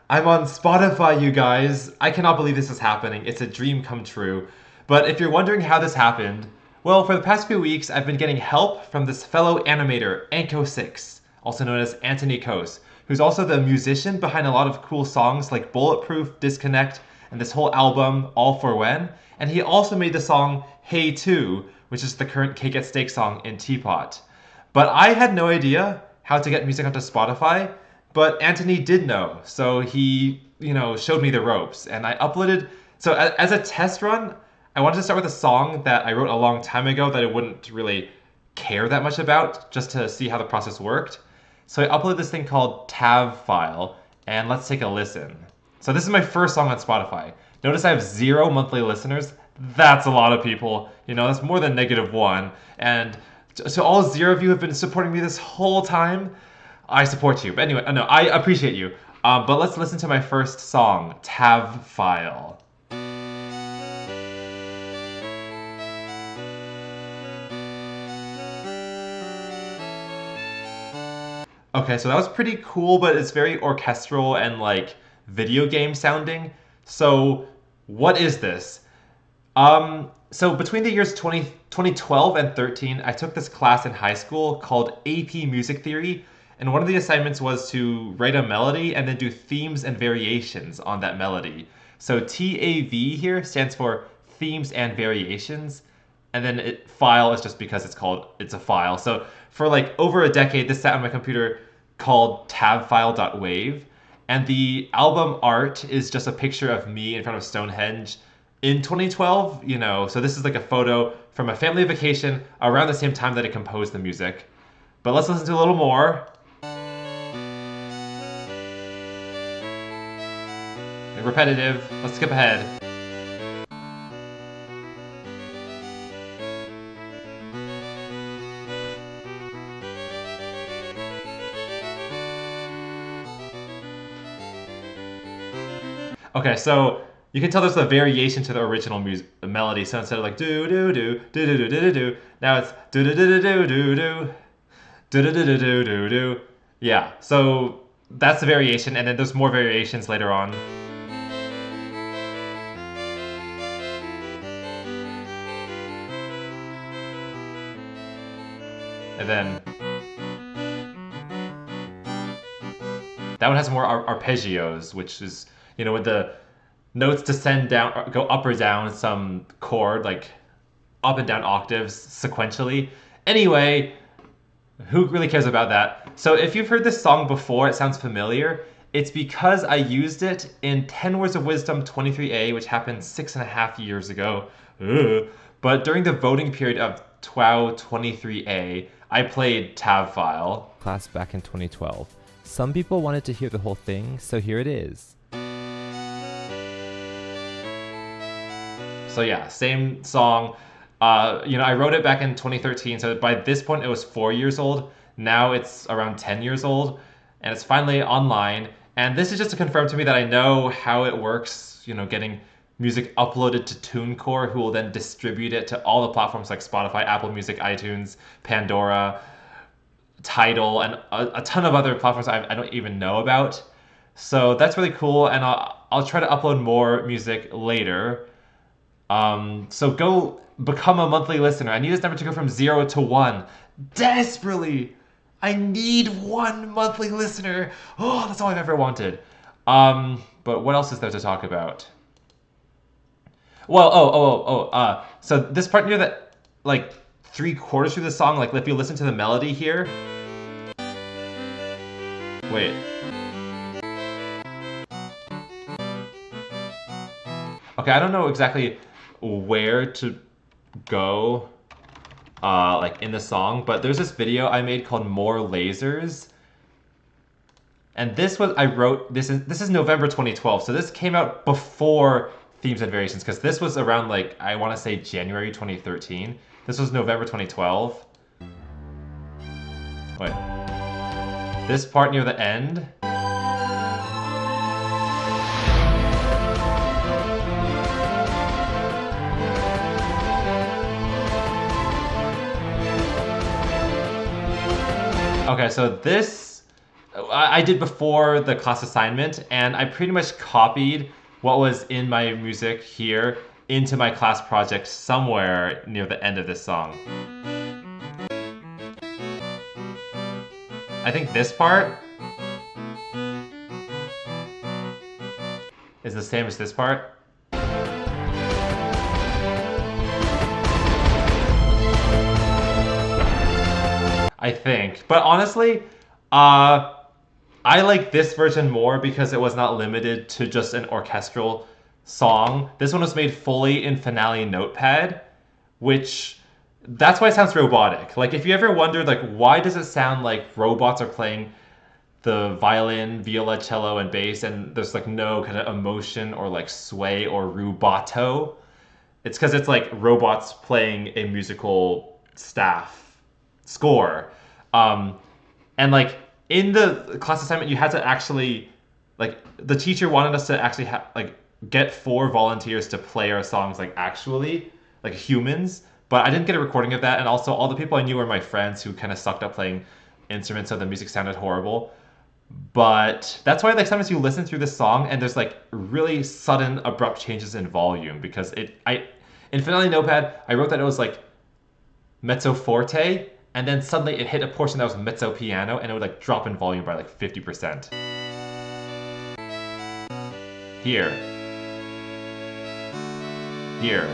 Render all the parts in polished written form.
I'm on Spotify, you guys. I cannot believe this is happening. It's a dream come true. But if you're wondering how this happened, well, for the past few weeks, I've been getting help from this fellow animator, Anko6, also known as Anthony Kos, who's also the musician behind a lot of cool songs like Bulletproof, Disconnect, and this whole album, All For When. And he also made the song Hey 2, which is the current Cake at Stake song in Teapot. But I had no idea how to get music onto Spotify, but Anthony did know. So he, showed me the ropes and I uploaded. So as a test run, I wanted to start with a song that I wrote a long time ago that I wouldn't really care that much about, just to see how the process worked. So I uploaded this thing called TAV file, and let's take a listen. So this is my first song on Spotify. Notice I have 0 monthly listeners. That's a lot of people. That's more than -1. And so all 0 of you have been supporting me this whole time. I support you. But anyway, no, I appreciate you. But let's listen to my first song, TAV file. Okay, so that was pretty cool, but it's very orchestral and like video game sounding. So what is this? So between the years 2012 and 13, I took this class in high school called AP Music Theory, and one of the assignments was to write a melody and then do themes and variations on that melody. So TAV here stands for themes and variations, and then file is just because it's a file. So for like over a decade, this sat on my computer called tavfile.wave, and the album art is just a picture of me in front of Stonehenge in 2012, so this is like a photo from a family vacation around the same time that I composed the music. But let's listen to a little more. Repetitive. Let's skip ahead. Okay, so you can tell there's a variation to the original melody. So instead of like do do do do do do do do, now it's do do do do do do do do do do do do do. Yeah, so that's the variation, and then there's more variations later on. And then that one has more arpeggios, which is, when the notes descend down, or go up or down some chord, like up and down octaves sequentially. Anyway, who really cares about that? So if you've heard this song before, it sounds familiar. It's because I used it in 10 Words of Wisdom 23A, which happened 6.5 years ago. Ugh. But during the voting period of TWOW 23A, I played TAV file. Class back in 2012. Some people wanted to hear the whole thing, so here it is. So yeah, same song. I wrote it back in 2013, so by this point it was 4 years old. Now it's around 10 years old, and it's finally online. And this is just to confirm to me that I know how it works, getting music uploaded to TuneCore, who will then distribute it to all the platforms like Spotify, Apple Music, iTunes, Pandora, Tidal, and a ton of other platforms I don't even know about. So that's really cool, and I'll try to upload more music later. So go become a monthly listener. I need this number to go from 0 to 1. Desperately! I need 1 monthly listener. Oh, that's all I've ever wanted. But what else is there to talk about? Well, so this part near that, like 3/4 through the song, like if you listen to the melody here. Wait. Okay, I don't know exactly where to go like in the song, but there's this video I made called More Lasers, and this is November 2012, so this came out before Themes and Variations, because this was around like, I want to say January 2013. This was November 2012. Wait, this part near the end. Okay, so this I did before the class assignment, and I pretty much copied what was in my music here into my class project somewhere near the end of this song. I think this part is the same as this part. I think. But honestly, I like this version more because it was not limited to just an orchestral song. This one was made fully in Finale Notepad, which that's why it sounds robotic. Like if you ever wondered like why does it sound like robots are playing the violin, viola, cello, and bass, and there's like no kind of emotion or like sway or rubato. It's because it's like robots playing a musical staff score. Um, and like in the class assignment, you had to actually like the teacher wanted us to actually like get 4 volunteers to play our songs like actually like humans. But I didn't get a recording of that, and also all the people I knew were my friends who kind of sucked at playing instruments, so the music sounded horrible. But that's why like sometimes you listen through this song and there's like really sudden abrupt changes in volume because I in Finale Notepad I wrote that it was like mezzo forte and then suddenly it hit a portion that was mezzo piano and it would like drop in volume by like 50%. Here. Here.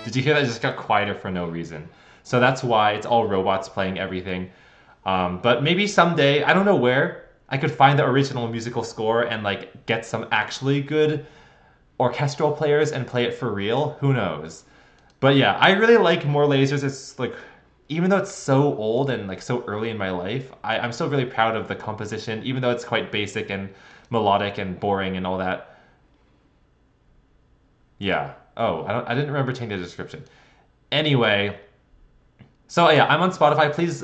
Did you hear that? It just got quieter for no reason. So that's why it's all robots playing everything. But maybe someday, I don't know where, I could find the original musical score and like get some actually good orchestral players and play it for real. Who knows? But yeah, I really like More Lasers. It's like, even though it's so old and like so early in my life, I'm still really proud of the composition, even though it's quite basic and melodic and boring and all that. Yeah. Oh, I didn't remember changing the description. Anyway, so yeah, I'm on Spotify. Please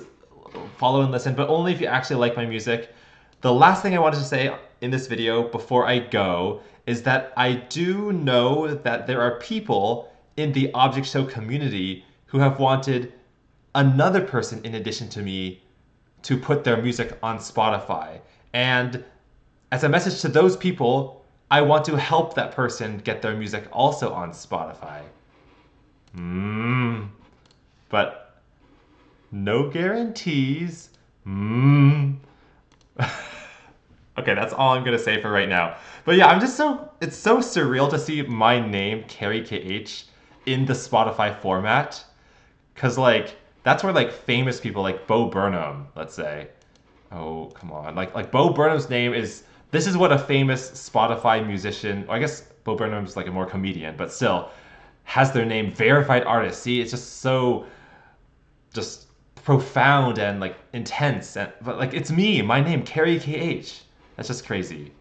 follow and listen, but only if you actually like my music. The last thing I wanted to say in this video before I go is that I do know that there are people in the Object Show community who have wanted another person in addition to me to put their music on Spotify. And as a message to those people, I want to help that person get their music also on Spotify. But no guarantees. Okay, that's all I'm gonna say for right now. But yeah, it's so surreal to see my name, carykh, in the Spotify format. Cause like, that's where like famous people like Bo Burnham, let's say. Oh, come on. Like Bo Burnham's name this is what a famous Spotify musician, or I guess Bo Burnham's like a more comedian, but still has their name, verified artist. See, it's just so just profound and like intense, and but like it's me, my name, carykh. That's just crazy.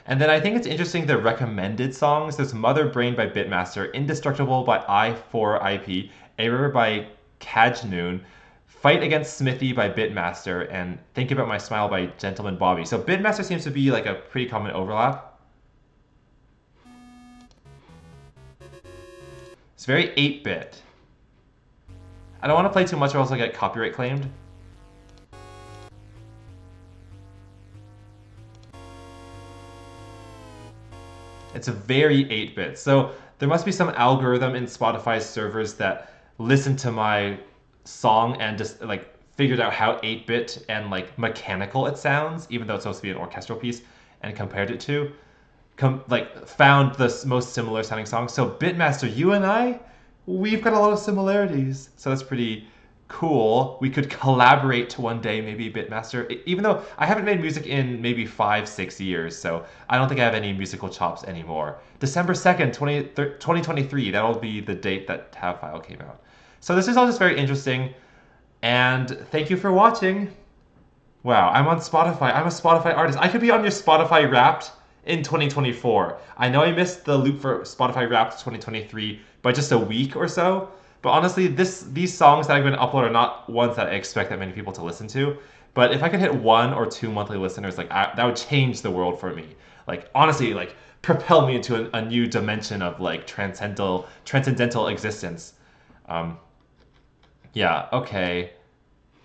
And then I think it's interesting the recommended songs. There's Mother Brain by Bitmaster, Indestructible by I4IP, A River by Kajnoon, Fight Against Smithy by Bitmaster, and Think About My Smile by Gentleman Bobby. So Bitmaster seems to be like a pretty common overlap. It's very 8-bit. I don't want to play too much or else I'll get copyright claimed. It's a very 8-bit. So there must be some algorithm in Spotify's servers that listen to my song and just like figured out how 8-bit and like mechanical it sounds, even though it's supposed to be an orchestral piece, and compared it to, like found the most similar sounding songs. So Bitmaster, you and I, we've got a lot of similarities. So that's pretty cool. We could collaborate one day, maybe Bitmaster, even though I haven't made music in maybe 5-6 years, so I don't think I have any musical chops anymore. December 2nd, 2023, that'll be the date that Tab File came out. So this is all just very interesting, and thank you for watching. Wow, I'm on Spotify. I'm a Spotify artist. I could be on your Spotify Wrapped in 2024. I know I missed the loop for Spotify Wrapped 2023 by just a week or so, but honestly, these songs that I'm going to upload are not ones that I expect that many people to listen to. But if I could hit 1 or 2 monthly listeners, like that would change the world for me. like honestly like propel me into a new dimension of like transcendental existence. Um, yeah, okay.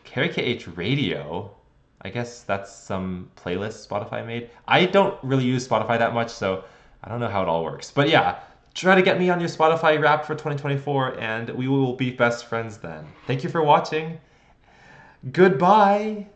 Carykh Radio. I guess that's some playlist Spotify made. I don't really use Spotify that much, so I don't know how it all works. But yeah, try to get me on your Spotify Wrapped for 2024, and we will be best friends then. Thank you for watching. Goodbye.